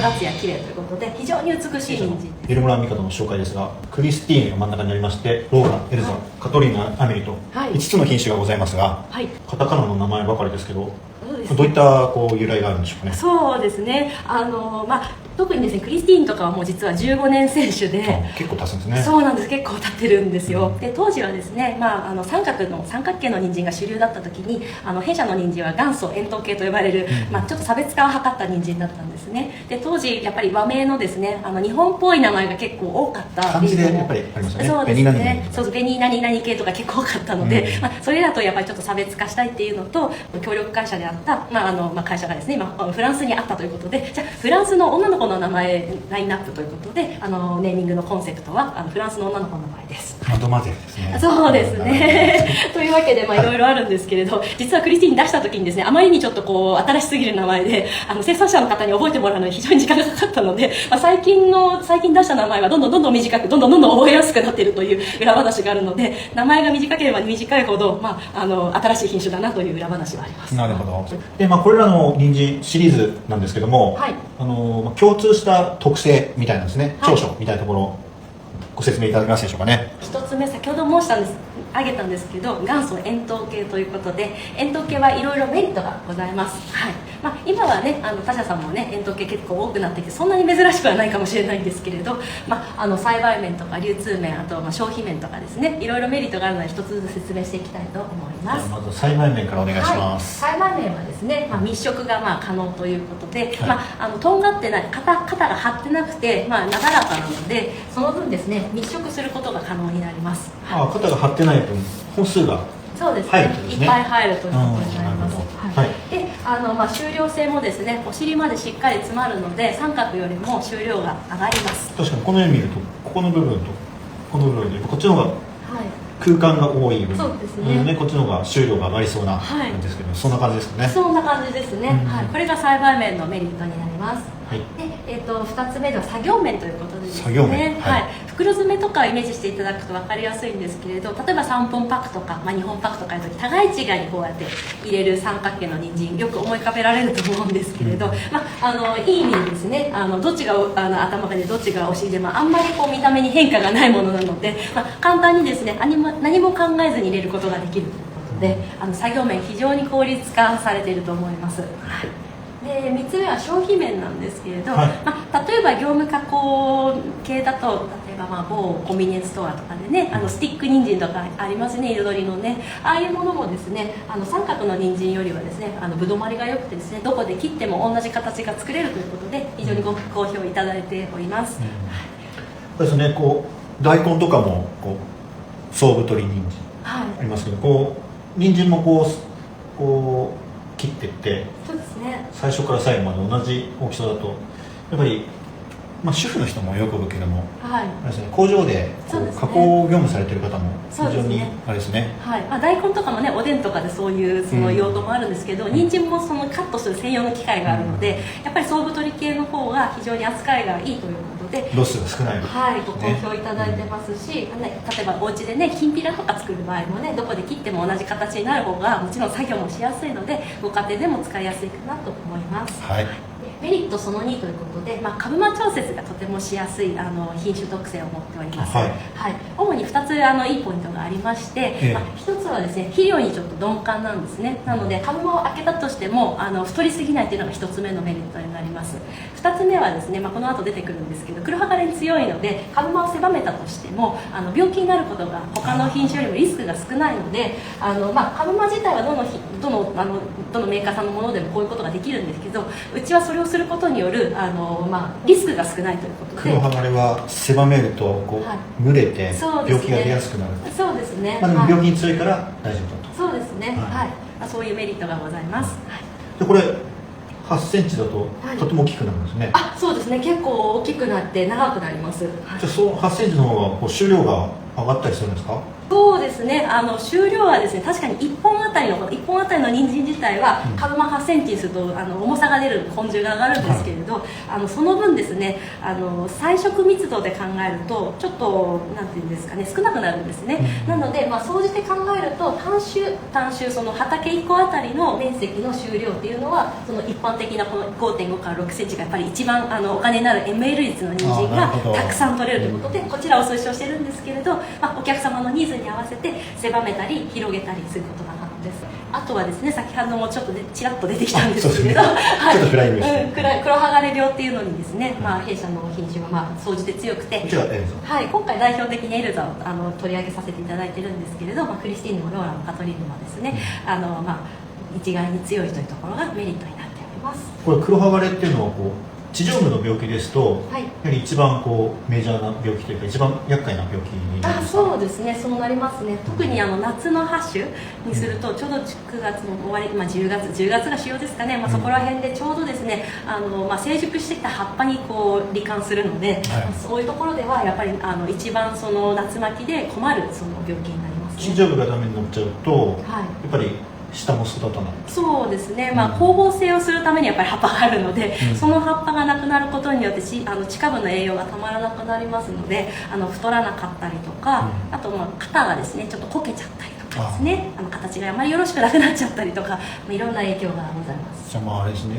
立つや綺麗ということで非常に美しい人参。エルモランミカドの紹介ですが、クリスティーヌが真ん中にありまして、ローラ、エルザ、カトリーナ、アメリと5つの品種がございますが、カタカナの名前ばかりですけど、どういった由来があるんでしょうかね。そうですね、特にですねクリスティーヌとかはもう実は15年選手で結構経つんですね。そうなんです、結構経ってるんですよ。で当時はですね、三角形の人参が主流だった時に弊社の人参は元祖円筒系と呼ばれる、ちょっと差別化を図った人参だったんですね。で当時やっぱり和名のですね日本っぽい名前が結結構多かった感じでやっぱりありますよね。そうですね、そう紅何々系とか結構多かったので、それらとやっぱりちょっと差別化したいっていうのと、協力会社であった、会社がですね今フランスにあったということで、じゃあフランスの女の子の名前ラインナップということでネーミングのコンセプトはフランスの女の子の名前です。マドマゼルですね。そうですねというわけでいろいろあるんですけれど、実はクリスティーン出した時にですね、あまりにちょっと新しすぎる名前で生産者の方に覚えてもらうのに非常に時間がかかったので、最近出した名前はどんどん短くどんどん覚えやすくなっているという裏話があるので、名前が短ければ短いほど、新しい品種だなという裏話はあります。なるほど。で、これらの人参シリーズなんですけども、共通した特性みたいなんですね、長所みたいなところご説明いただけますでしょうかね。一つ目、先ほど挙げたんですけど、元祖円筒系ということで、円筒系はいろいろメリットがございます。今はね他社さんもね円筒系結構多くなってきて、そんなに珍しくはないかもしれないんですけれど、栽培面とか流通面、あと消費面とかですね、いろいろメリットがあるので一つずつ説明していきたいと思います。まず栽培面からお願いします。栽培面はですね、密植が可能ということで、とんがってない肩が張ってなくて、なだらかなので、その分ですね密植することが可能になります。肩が張ってない分本数がそうですね、いっぱい入るということになります。で収量性もですね、お尻までしっかり詰まるので、三角よりも収量が上がります。確かにこのように見ると、ここの部分とこの部分でこっちの方が空間が多い分、そうですね、こっちの方が収量が上がりそうな感じですけど、そんな感じですかね。そんな感じですね。これが栽培面のメリットになります。で、2つ目では作業面ということでですね、袋詰めとかをイメージしていただくと分かりやすいんですけれど、例えば3本パックとか、2本パックとかやるとき、互い違いにこうやって入れる三角形の人参、よく思い浮かべられると思うんですけれど、いい意味でですね、どっちが頭でどっちがお尻で、あんまり見た目に変化がないものなので、簡単にですね何も考えずに入れることができるということで、作業面非常に効率化されていると思います。で3つ目は消費面なんですけれど、例えば業務加工系だと、例えば某コンビニエンスストアとかでね、スティック人参とかありますね、彩りのね、ああいうものもですね三角の人参よりはですねぶどまりが良くてですね、どこで切っても同じ形が作れるということで、非常にご好評いただいております。そうですね、大根とかも総太り人参ありますけど、人参も切っていって、そうですね、最初から最後まで同じ大きさだとやっぱり、主婦の人も喜ぶけども、工場で加工業務されてる方も非常にあれですね。大根とかもね、おでんとかでそういう用途もあるんですけど、人参もカットする専用の機械があるので、やっぱり総太り系の方が非常に扱いがいいということでロスが少ない、ご好評いただいてますし、例えばお家でねきんぴらとか作る場合もね、どこで切っても同じ形になる方がもちろん作業もしやすいので、ご家庭でも使いやすいかなと思います。メリットその2ということで、株間調節がとてもしやすい品種特性を持っております。主に2ついいポイントがありまして、1つはですね、肥料にちょっと鈍感なんですね。なので株間を開けたとしても太りすぎないというのが1つ目のメリットになります。2つ目はですね、この後出てくるんですけど、黒剥がれに強いので、株間を狭めたとしても病気になることが他の品種よりもリスクが少ないので、株間自体はどのメーカーさんのものでもこういうことができるんですけど、うちはそれをすることによるリスクが少ないということで、黒剥がれは狭めると蒸れて病気が出やすくなる。そうですね、でも病気に強いから大丈夫だと。そうですね、そういうメリットがございます。でこれ8センチだととても大きくなるんですね。そうですね、結構大きくなって長くなります。じゃあその8センチの方が収量が上がったりするんですか？そうですね、収量はですね、確かに1本あたりの人参自体は株間8センチにすると重さが出る、根重が上がるんですけれど、その分ですね、菜食密度で考えるとちょっとなんていうんですかね、少なくなるんですね。なので、総じて考えると単種その畑1個あたりの面積の収量っていうのは、その一般的なこの 5.5 から6センチがやっぱり一番お金になる ML 率の人参がたくさん取れるということで、こちらを推奨してるんですけれど、お客様のニーズに合わせて狭めたり広げたりすることが可能です。あとはですね、先ほどもちょっとちらっと出てきたんですけれど、黒剥がれ病っていうのにですね、弊社の品種は総じて強くて、今回代表的にエルザを取り上げさせていただいてるんですけれど、クリスティーヌもローラもカトリーヌもですね、一概に強いというところがメリットになっております。これ黒剥がれっていうのは地上部の病気ですと、やはり一番メジャーな病気というか一番厄介な病気になりますか？そうですね、そうなりますね。特に夏のハッシュにすると、ちょうど9月の終わり、10月が主要ですかね、そこら辺でちょうどですね、成熟してきた葉っぱに罹患するので、そういうところではやっぱり一番その夏巻きで困るその病気になりますね。地上部がダメになっちゃうと、やっぱり下も育たない。そうですね、光合成をするためにやっぱり葉っぱがあるので、その葉っぱがなくなることによって地下部の栄養がたまらなくなりますので、太らなかったりとか、あと肩がですねちょっとこけちゃったりとかですね、形があまりよろしくなくなっちゃったりとか、いろんな影響がございます。じゃああれですね、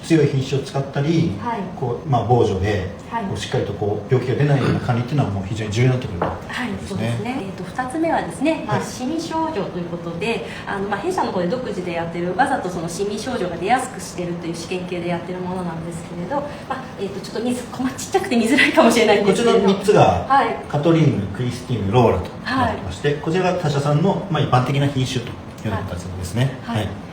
強い品種を使ったり、防除で、しっかりと病気が出ないような管理っていうのはもう非常に重要になってくるということですね。2つ目はですね、シミ症状ということで、弊社の方で独自でやってる、わざとそのシミ症状が出やすくしてるという試験系でやってるものなんですけれど、ちょっとちっちゃくて見づらいかもしれないんですけれど、こちらの3つが、カトリーヌ、クリスティーヌ、ローラとなってまして、こちらが他社さんの一般的な品種というような形ですね。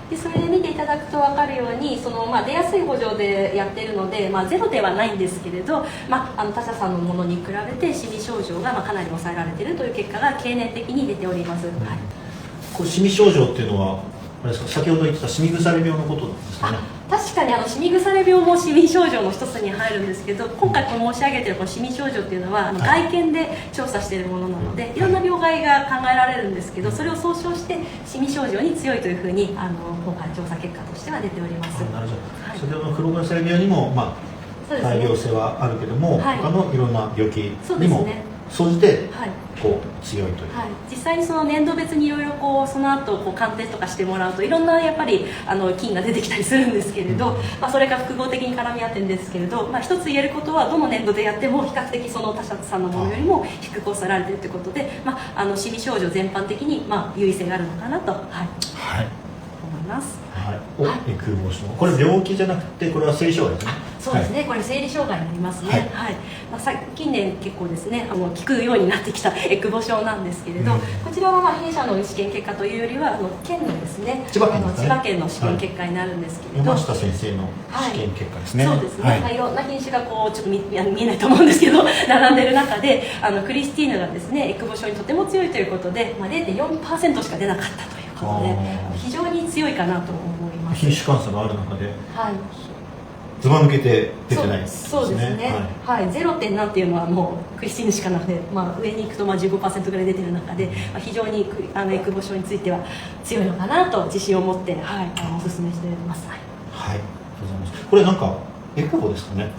でそれで見ていただくと分かるように、出やすい補助でやってるので、ゼロではないんですけれど、他社さんのものに比べてシミ症状がかなり抑えられているという結果が経年的に出ております。シミ症状っていうのはあれですか、先ほど言ってたシミ腐れ病のことなんですかね。確かにシミ腐れ病もシミ症状の一つに入るんですけど、今回申し上げているこのシミ症状っていうのは外見で調査しているものなので、いろんな病害が考えられるんですけど、それを総称してシミ症状に強いというふうに今回調査結果としては出ております。なるほど。先ほどの黒腐れ病にも大量性はあるけども、他のいろんな病気にも総じて強いという、実際にその年度別にいろいろその後鑑定とかしてもらうといろんなやっぱり菌が出てきたりするんですけれど、それが複合的に絡み合ってるんですけれど、一つ言えることはどの年度でやっても比較的その他社さんのものよりも低く抑えられているということで、シミ症状全般的に優位性があるのかなと、思います。空母症、これ病気じゃなくてこれは生理障害ですね。そうですね、これ生理障害になりますね。近年結構ですね効くようになってきたエクボ症なんですけれど、こちらは弊社の試験結果というよりは県のですね、千葉県の試験結果になるんですけれど、山下先生の試験結果ですね。そうですね、いろんな品種がちょっと見えないと思うんですけど並んでる中でクリスティーヌがですねエクボ症にとても強いということで、0.4% しか出なかったということで、非常に強いかなと思います。品種監査がある中で、ずば抜けて出てないですね。そうですね。0点なんていうのはもうクリスティーヌしかなくて、上に行くと15% ぐらい出てる中で、非常にエクボ症については強いのかなと自信を持って、お勧めしています。これなんかエクボですかね。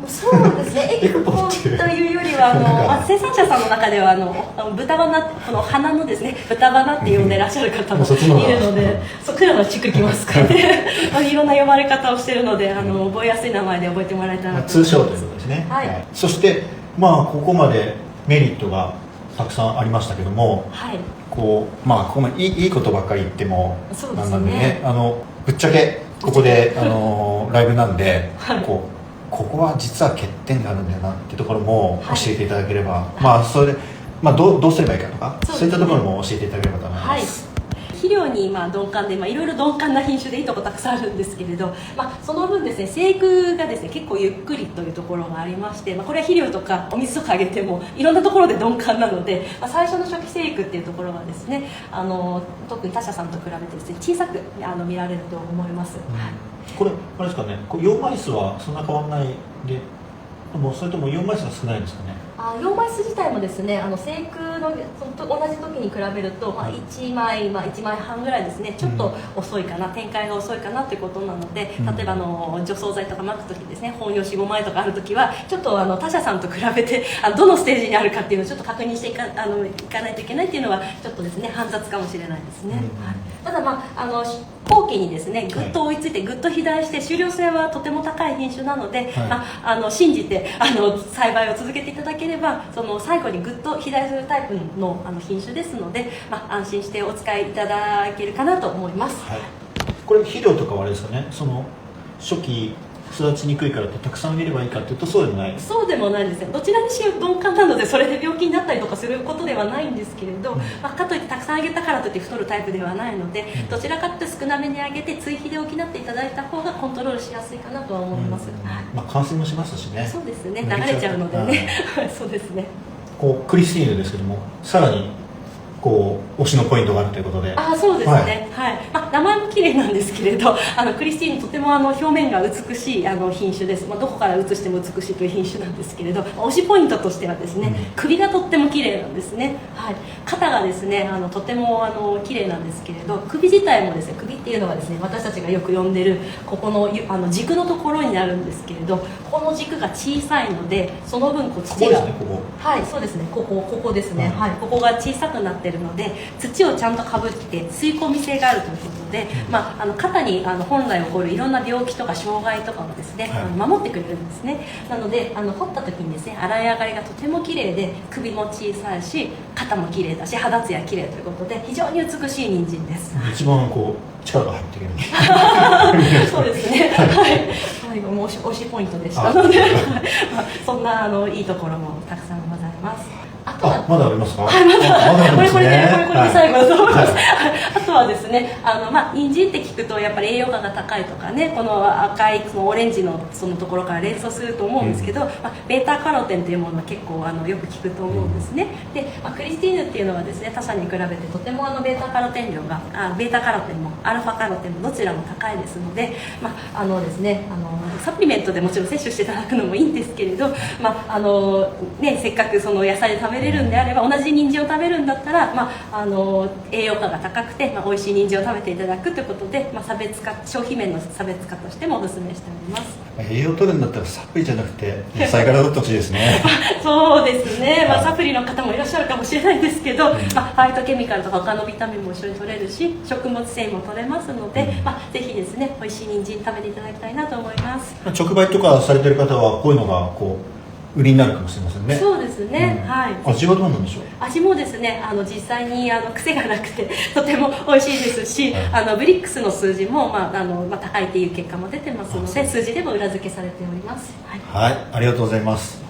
そうですね、エクボというよりは生産者さんの中では豚バナ、この花のですね豚バナって呼んでらっしゃる方もいるので、黒のチクきますかねいろんな呼ばれ方をしているので、覚えやすい名前で覚えてもらえたらと通称ということですね。そしてここまでメリットがたくさんありましたけども、ここまでいいことばっかり言ってもなんでね、ぶっちゃけここでライブなんで、ここは実は欠点があるんだよなっていうところも教えていただければ、それで、どうすればいいかとか、そういったところも教えていただければと思います。肥料に鈍感で、いろいろ鈍感な品種でいいとこたくさんあるんですけれど、その分ですね生育がですね結構ゆっくりというところがありまして、これは肥料とかお水とかあげてもいろんなところで鈍感なので、最初の初期生育っていうところはですね特に他社さんと比べてですね小さく見られると思います。これあれですかね、葉枚数はそんな変わらないで、それとも葉枚数が少ないんですかね。洋枚質自体もですね、生育の同じ時に比べると、1枚、1枚半ぐらいですね、ちょっと遅いかな、展開が遅いかなということなので、例えば除草剤とかまく時ですね、本葉 4,5 枚とかある時はちょっと他社さんと比べてどのステージにあるかっていうのをちょっと確認していかないといけないっていうのはちょっとですね煩雑かもしれないですね。ただ後期にですねぐっと追いついてぐっと肥大して収量性はとても高い品種なので、信じて栽培を続けていただければ最後にぐっと肥大するタイプの品種ですので、安心してお使いいただけるかなと思います。これ肥料とかはあれですかね、初期育ちにくいからってたくさんあげればいいかっていうとそうでもない。そうでもないんですよ。どちらにしろ鈍感なのでそれで病気になったりとかすることではないんですけれど、かといってたくさんあげたからといって太るタイプではないので、どちらかというと少なめにあげて追肥で補っていただいた方がコントロールしやすいかなとは思います。感染もしますしね。そうですね、流れちゃうのでねそうですね。クリスティーヌですけども、さらに推しのポイントがあるということで。そうですね、名前も綺麗なんですけれど、クリスティーヌとても表面が美しい品種です。どこから写しても美しいという品種なんですけれど、推しポイントとしてはですね、首がとっても綺麗なんですね。肩がですねとても綺麗なんですけれど、首自体もですね、首っていうのはですね私たちがよく呼んでるここの軸のところになるんですけれど、この軸が小さいのでその分土がそうですね、ここですね、ここが小さくなってるので土をちゃんとかぶって吸い込み性があるということで、肩に本来起こるいろんな病気とか障害とかをですね、守ってくれるんですね。なので掘った時にですね洗い上がりがとても綺麗で、首も小さいし肩も綺麗だし肌ツヤ綺麗ということで非常に美しい人参です。一番力が入ってくるそうですね、推しポイントでしたのでそんないいところもたくさんございます。まだありますか？これで最後だと思います。あとはですね、人参って聞くとやっぱり栄養価が高いとかね、この赤いオレンジのそのところから連想すると思うんですけど、ベータカロテンというものは結構よく聞くと思うんですね。で、クリスティーヌっていうのはですね他社に比べてとてもベータカロテン量がベータカロテンもアルファカロテンもどちらも高いですので、ですねサプリメントでもちろん摂取していただくのもいいんですけれど、せっかく野菜で食べれるんであれば、同じ人参を食べるんだったら、栄養価が高くて、美味しい人参を食べていただくということで、消費面の差別化としてもお勧めしております。栄養取るんだったらサプリじゃなくて野菜から取ってほしいですねそうですね、サプリの方もいらっしゃるかもしれないですけど、ファイトケミカルとか他のビタミンも一緒に取れるし食物繊維も取れますので、ぜひですね美味しい人参食べていただきたいなと思います。直売とかされてる方はこういうのが売りになるかもしれませんね。そうですね、味はどうなんでしょう？味もですね実際に癖がなくてとても美味しいですし、ブリックスの数字も、高いっていう結果も出てますので数字でも裏付けされております。ありがとうございます。